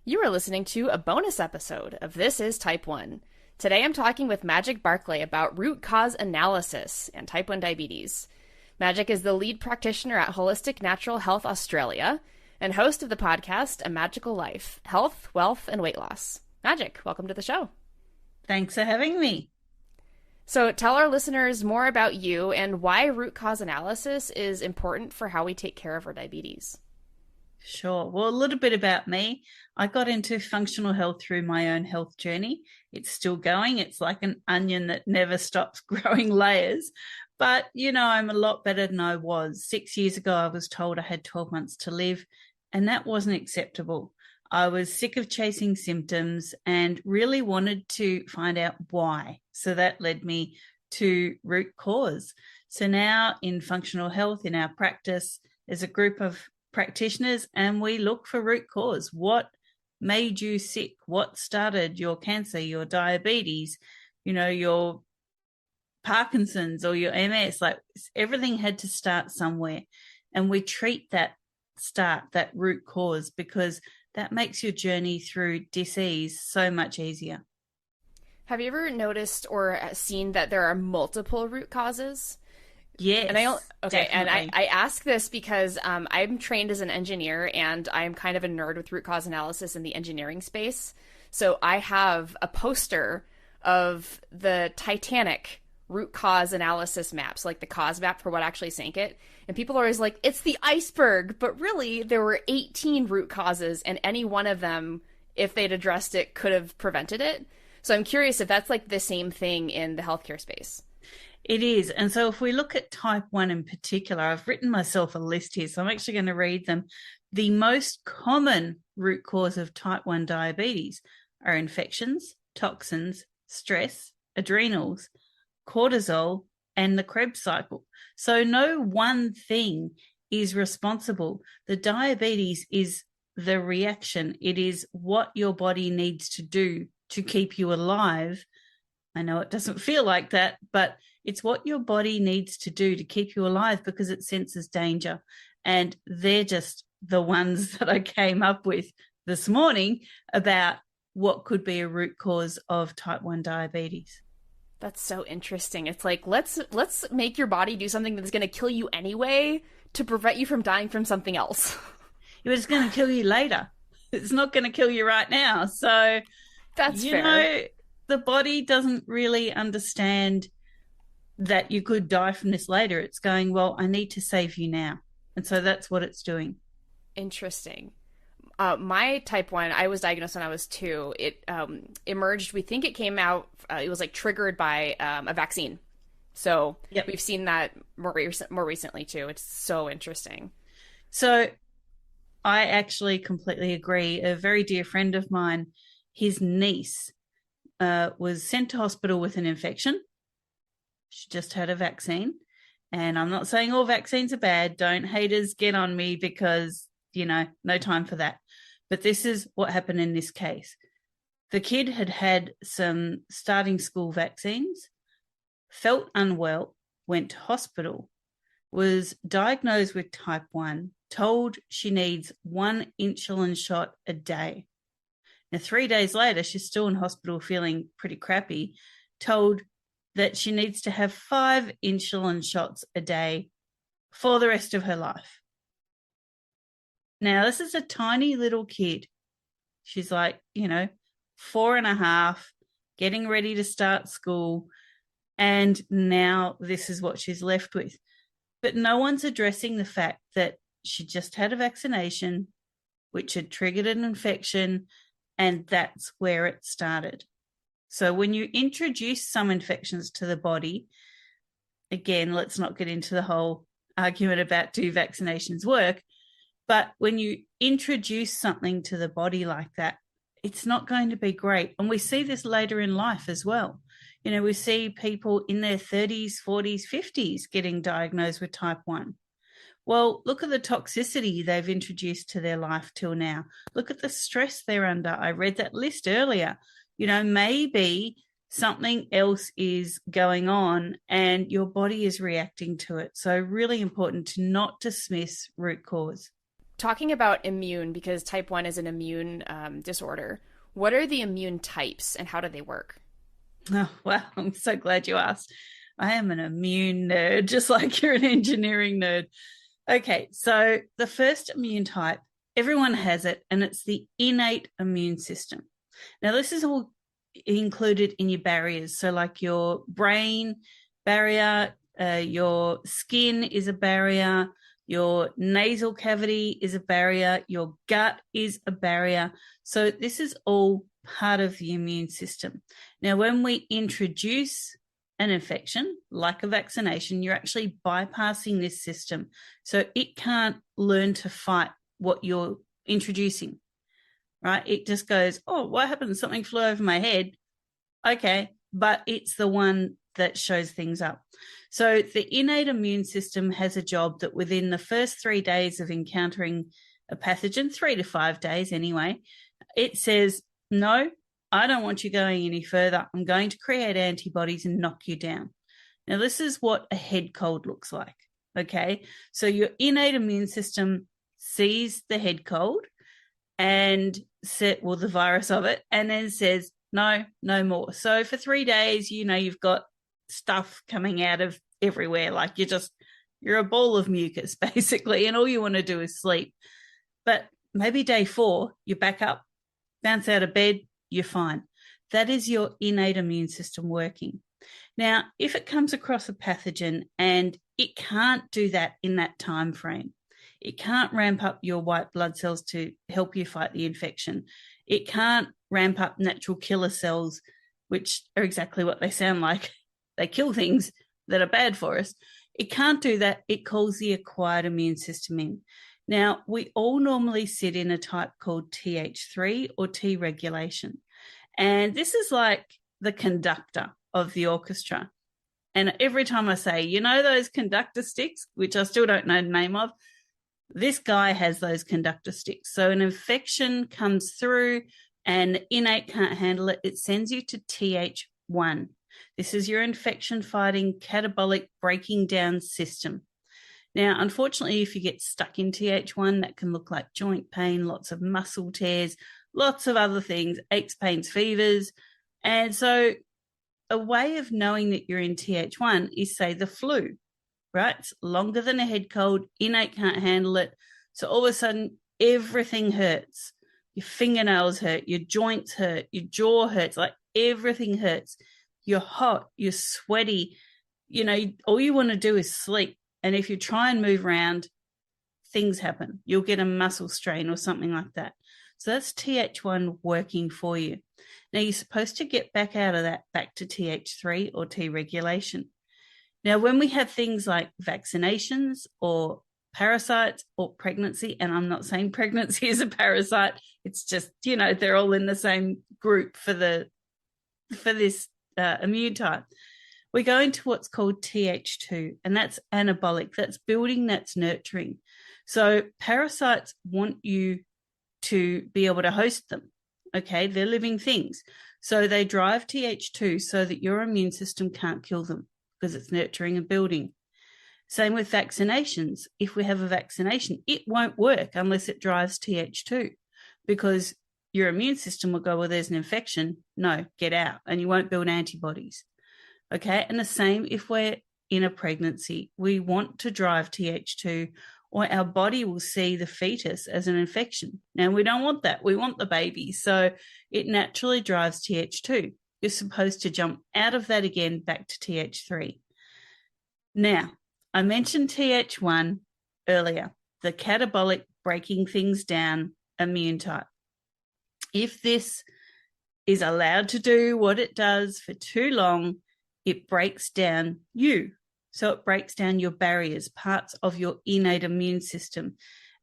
You are listening to a bonus episode of This is Type 1. Today I'm talking with Magic Barclay about root cause analysis and type 1 diabetes. Magic is the lead practitioner at Holistic Natural Health Australia and host of the podcast A Magical Life, Health, Wealth, and Weight Loss. Magic, welcome to the show. Thanks for having me. So tell our listeners more about you and why root cause analysis is important for how we take care of our diabetes. Sure. Well, a little bit about me. I got into functional health through my own health journey. It's still going. It's like an onion that never stops growing layers. But, I'm a lot better than I was. 6 years ago, I was told I had 12 months to live, and that wasn't acceptable. I was sick of chasing symptoms and really wanted to find out why. So that led me to root cause. So now in functional health, in our practice, there's a group of practitioners and we look for root cause. What made you sick? What started your cancer, your diabetes, your Parkinson's or your MS? Like everything had to start somewhere. And we treat that root cause, because that makes your journey through disease so much easier. Have you ever noticed or seen that there are multiple root causes? Yes. And definitely. I ask this because I'm trained as an engineer and I'm kind of a nerd with root cause analysis in the engineering space. So I have a poster of the Titanic root cause analysis maps, like the cause map for what actually sank it. And people are always like, it's the iceberg. But really, there were 18 root causes, and any one of them, if they'd addressed it, could have prevented it. So I'm curious if that's like the same thing in the healthcare space. It is. And so if we look at type 1 in particular, I've written myself a list here, so I'm actually going to read them. The most common root cause of type 1 diabetes are infections, toxins, stress, adrenals, cortisol, and the Krebs cycle. So no one thing is responsible. The diabetes is the reaction. It is what your body needs to do to keep you alive. I know it doesn't feel like that, but it's what your body needs to do to keep you alive, because it senses danger. And they're just the ones that I came up with this morning about what could be a root cause of type 1 diabetes. That's so interesting. It's like, let's make your body do something that's going to kill you anyway to prevent you from dying from something else. It's going to kill you later. It's not going to kill you right now. So that's fair. The body doesn't really understand that you could die from this later. It's going, well, I need to save you now. And so that's what it's doing. Interesting. My type 1, I was diagnosed when I was 2. It emerged, we think it came out, it was like triggered by a vaccine. So yep. We've seen that more recently too. It's so interesting. So I actually completely agree. A very dear friend of mine, his niece was sent to hospital with an infection. She just had a vaccine. And I'm not saying all vaccines are bad. Don't haters get on me, because, no time for that. But this is what happened in this case. The kid had had some starting school vaccines, felt unwell, went to hospital, was diagnosed with type 1, told she needs 1 insulin shot a day. Now, 3 days later, she's still in hospital feeling pretty crappy, told that she needs to have 5 insulin shots a day for the rest of her life. Now, this is a tiny little kid. She's like, 4.5, getting ready to start school. And now this is what she's left with. But no one's addressing the fact that she just had a vaccination, which had triggered an infection, and that's where it started. So when you introduce some infections to the body, again, let's not get into the whole argument about do vaccinations work, but when you introduce something to the body like that, it's not going to be great. And we see this later in life as well. We see people in their 30s, 40s, 50s getting diagnosed with type 1. Well, look at the toxicity they've introduced to their life till now. Look at the stress they're under. I read that list earlier. Maybe something else is going on and your body is reacting to it. So really important to not dismiss root cause. talking about immune, because type 1 is an immune disorder, what are the immune types and how do they work? Oh, well, I'm so glad you asked. I am an immune nerd, just like you're an engineering nerd. Okay, so the first immune type, everyone has it, and it's the innate immune system. Now, this is all included in your barriers. So, like your brain barrier, your skin is a barrier, your nasal cavity is a barrier, your gut is a barrier. So, this is all part of the immune system. Now, when we introduce an infection, like a vaccination, you're actually bypassing this system. So it can't learn to fight what you're introducing, right? It just goes, oh, what happened? Something flew over my head. Okay, but it's the one that shows things up. So the innate immune system has a job that within the first 3 days of encountering a pathogen, 3 to 5 days anyway, it says, no, I don't want you going any further. I'm going to create antibodies and knock you down. Now, this is what a head cold looks like, okay? So your innate immune system sees the head cold and the virus of it, and then says, no, no more. So for 3 days, you've got stuff coming out of everywhere. Like you're a ball of mucus, basically, and all you want to do is sleep. But maybe day 4, you're back up, bounce out of bed, you're fine. That is your innate immune system working. Now, if it comes across a pathogen and it can't do that in that time frame, it can't ramp up your white blood cells to help you fight the infection. It can't ramp up natural killer cells, which are exactly what they sound like. They kill things that are bad for us. It can't do that. It calls the acquired immune system in. Now, we all normally sit in a type called Th3 or T regulation. And this is like the conductor of the orchestra. And every time I say, those conductor sticks, which I still don't know the name of, this guy has those conductor sticks. So an infection comes through and innate can't handle it. It sends you to Th1. This is your infection-fighting catabolic breaking down system. Now, unfortunately, if you get stuck in Th1, that can look like joint pain, lots of muscle tears, lots of other things, aches, pains, fevers. And so a way of knowing that you're in Th1 is, say, the flu, right? It's longer than a head cold, innate can't handle it. So all of a sudden, everything hurts. Your fingernails hurt, your joints hurt, your jaw hurts, like everything hurts. You're hot, you're sweaty. All you want to do is sleep. And if you try and move around, things happen. You'll get a muscle strain or something like that. So that's Th1 working for you. Now, you're supposed to get back out of that, back to Th3 or T regulation. Now, when we have things like vaccinations or parasites or pregnancy, and I'm not saying pregnancy is a parasite, it's just, they're all in the same group for this immune type. We go into what's called Th2, and that's anabolic. That's building, that's nurturing. So parasites want you to be able to host them. Okay, they're living things. So they drive Th2 so that your immune system can't kill them because it's nurturing and building. Same with vaccinations. If we have a vaccination, it won't work unless it drives Th2 because your immune system will go, well, there's an infection. No, get out. And you won't build antibodies. Okay, and the same if we're in a pregnancy. We want to drive Th2 or our body will see the fetus as an infection. Now, we don't want that. We want the baby. So it naturally drives Th2. You're supposed to jump out of that again back to Th3. Now, I mentioned Th1 earlier, the catabolic breaking things down immune type. If this is allowed to do what it does for too long, it breaks down you. So it breaks down your barriers, parts of your innate immune system.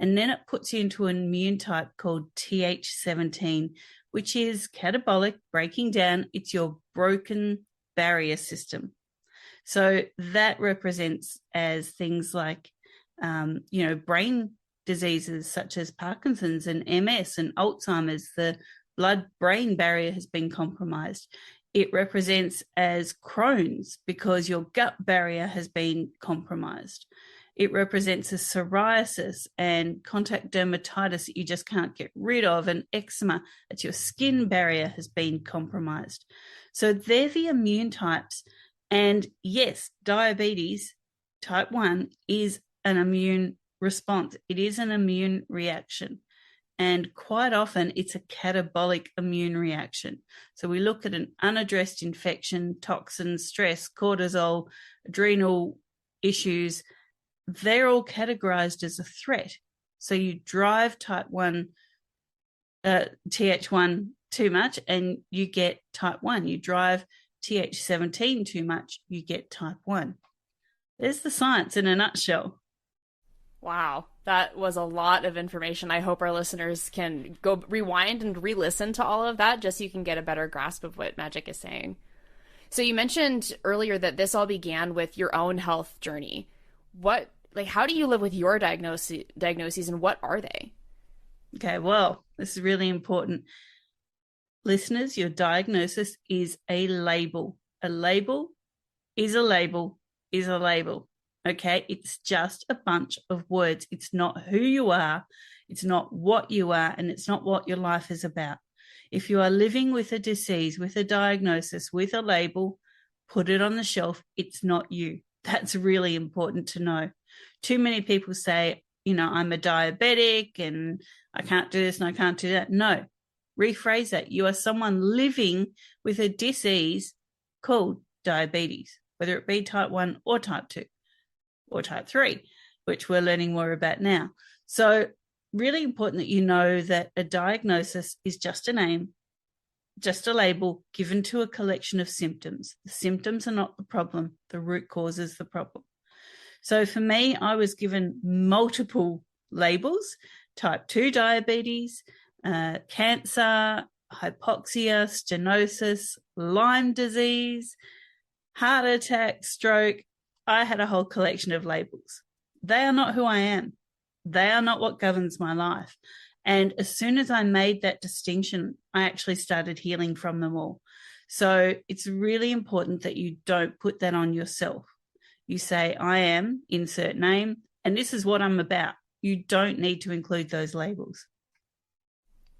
And then it puts you into an immune type called Th17, which is catabolic, breaking down. It's your broken barrier system. So that represents as things like, brain diseases such as Parkinson's and MS and Alzheimer's. The blood-brain barrier has been compromised. It represents as Crohn's because your gut barrier has been compromised. It represents a psoriasis and contact dermatitis that you just can't get rid of, and eczema that your skin barrier has been compromised. So they're the immune types. And yes, diabetes type 1 is an immune response. It is an immune reaction. And quite often it's a catabolic immune reaction. So we look at an unaddressed infection, toxins, stress, cortisol, adrenal issues. They're all categorized as a threat. So you drive type 1, TH1 too much and you get type 1. You drive TH17 too much, you get type 1. There's the science in a nutshell. Wow, that was a lot of information. I hope our listeners can go rewind and re-listen to all of that just so you can get a better grasp of what Magic is saying. So you mentioned earlier that this all began with your own health journey. How do you live with your diagnoses and what are they? Okay, well, this is really important. Listeners, your diagnosis is a label. A label is a label is a label. Okay, it's just a bunch of words. It's not who you are, it's not what you are, and it's not what your life is about. If you are living with a disease, with a diagnosis, with a label, put it on the shelf. It's not you. That's really important to know. Too many people say, I'm a diabetic and I can't do this and I can't do that. No, rephrase that. You are someone living with a disease called diabetes, whether it be type 1 or type 2. Or type 3, which we're learning more about now. So really important that you know that a diagnosis is just a name, just a label given to a collection of symptoms. The symptoms are not the problem. The root cause is the problem. So for me, I was given multiple labels: type 2 diabetes, cancer, hypoxia, stenosis, Lyme disease, heart attack, stroke. I had a whole collection of labels. They are not who I am. They are not what governs my life. And as soon as I made that distinction, I actually started healing from them all. So it's really important that you don't put that on yourself. You say, I am, insert name, and this is what I'm about. You don't need to include those labels.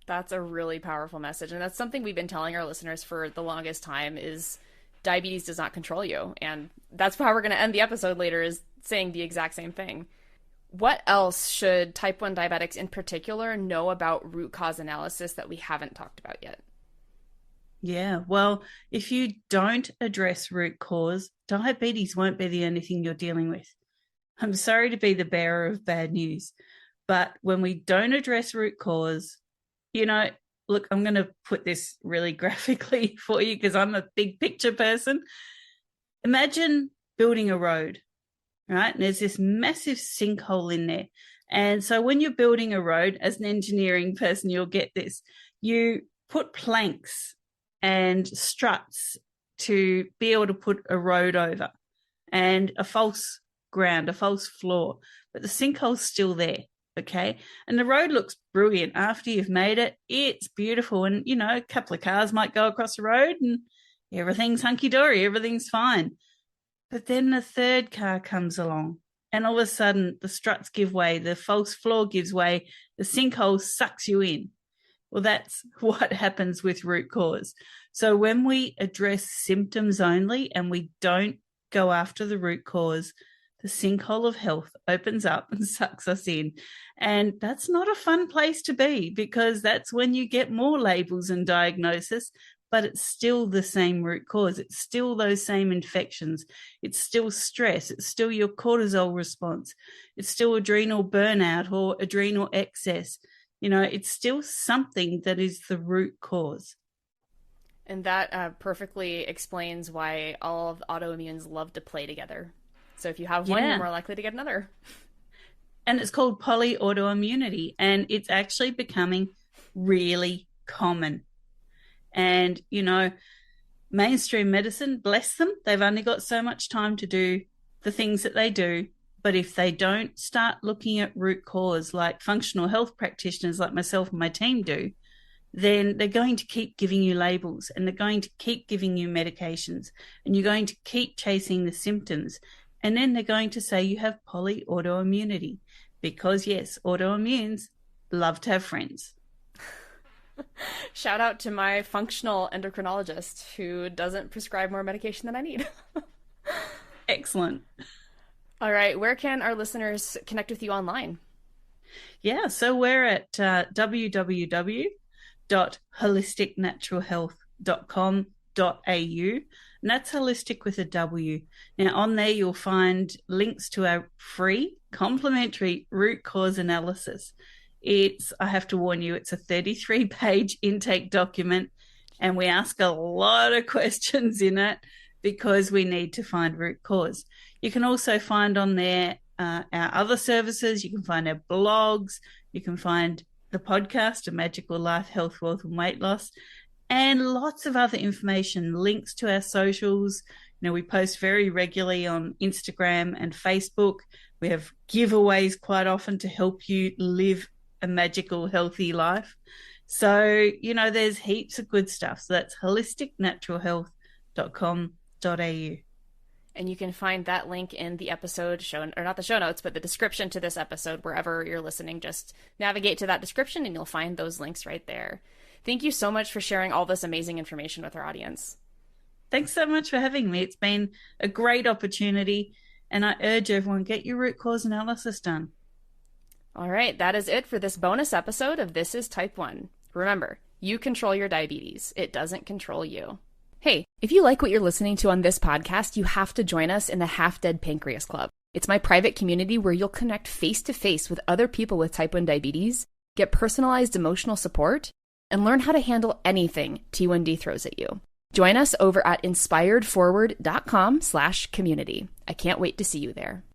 That's a really powerful message. And that's something we've been telling our listeners for the longest time is diabetes does not control you. And that's how we're going to end the episode later, is saying the exact same thing. What else should type 1 diabetics in particular know about root cause analysis that we haven't talked about yet? Yeah, well, if you don't address root cause, diabetes won't be the only thing you're dealing with. I'm sorry to be the bearer of bad news, but when we don't address root cause, look, I'm going to put this really graphically for you because I'm a big picture person. Imagine building a road, right? And there's this massive sinkhole in there. And so when you're building a road, as an engineering person, you'll get this. You put planks and struts to be able to put a road over, and a false ground, a false floor, but the sinkhole's still there. Okay. And the road looks brilliant after you've made it. It's beautiful. And, a couple of cars might go across the road and everything's hunky-dory, everything's fine. But then the third car comes along and all of a sudden the struts give way, the false floor gives way, the sinkhole sucks you in. Well, that's what happens with root cause. So when we address symptoms only and we don't go after the root cause, the sinkhole of health opens up and sucks us in. And that's not a fun place to be, because that's when you get more labels and diagnosis, but it's still the same root cause. It's still those same infections. It's still stress. It's still your cortisol response. It's still adrenal burnout or adrenal excess. It's still something that is the root cause. And that perfectly explains why all of autoimmunes love to play together. So if you have one, you're more likely to get another. And it's called polyautoimmunity, and it's actually becoming really common. And, mainstream medicine, bless them, they've only got so much time to do the things that they do. But if they don't start looking at root cause, like functional health practitioners like myself and my team do, then they're going to keep giving you labels and they're going to keep giving you medications and you're going to keep chasing the symptoms. And then they're going to say you have polyautoimmunity because, yes, autoimmunes love to have friends. Shout out to my functional endocrinologist who doesn't prescribe more medication than I need. Excellent. All right, where can our listeners connect with you online? Yeah, so we're at www.holisticnaturalhealth.com.au, and that's holistic with a W. Now, on there, you'll find links to our free complimentary root cause analysis. I have to warn you, it's a 33-page intake document, and we ask a lot of questions in it because we need to find root cause. You can also find on there our other services. You can find our blogs. You can find the podcast, A Magical Life, Health, Wealth, and Weight Loss, and lots of other information, links to our socials. We post very regularly on Instagram and Facebook. We have giveaways quite often to help you live a magical, healthy life. So, there's heaps of good stuff. So that's holisticnaturalhealth.com.au. And you can find that link in the episode or not the show notes, but the description to this episode, wherever you're listening. Just navigate to that description and you'll find those links right there. Thank you so much for sharing all this amazing information with our audience. Thanks so much for having me. It's been a great opportunity, and I urge everyone, get your root cause analysis done. All right, that is it for this bonus episode of This is Type 1. Remember, you control your diabetes. It doesn't control you. Hey, if you like what you're listening to on this podcast, you have to join us in the Half Dead Pancreas Club. It's my private community where you'll connect face-to-face with other people with type 1 diabetes, get personalized emotional support, and learn how to handle anything T1D throws at you. Join us over at inspiredforward.com/community. I can't wait to see you there.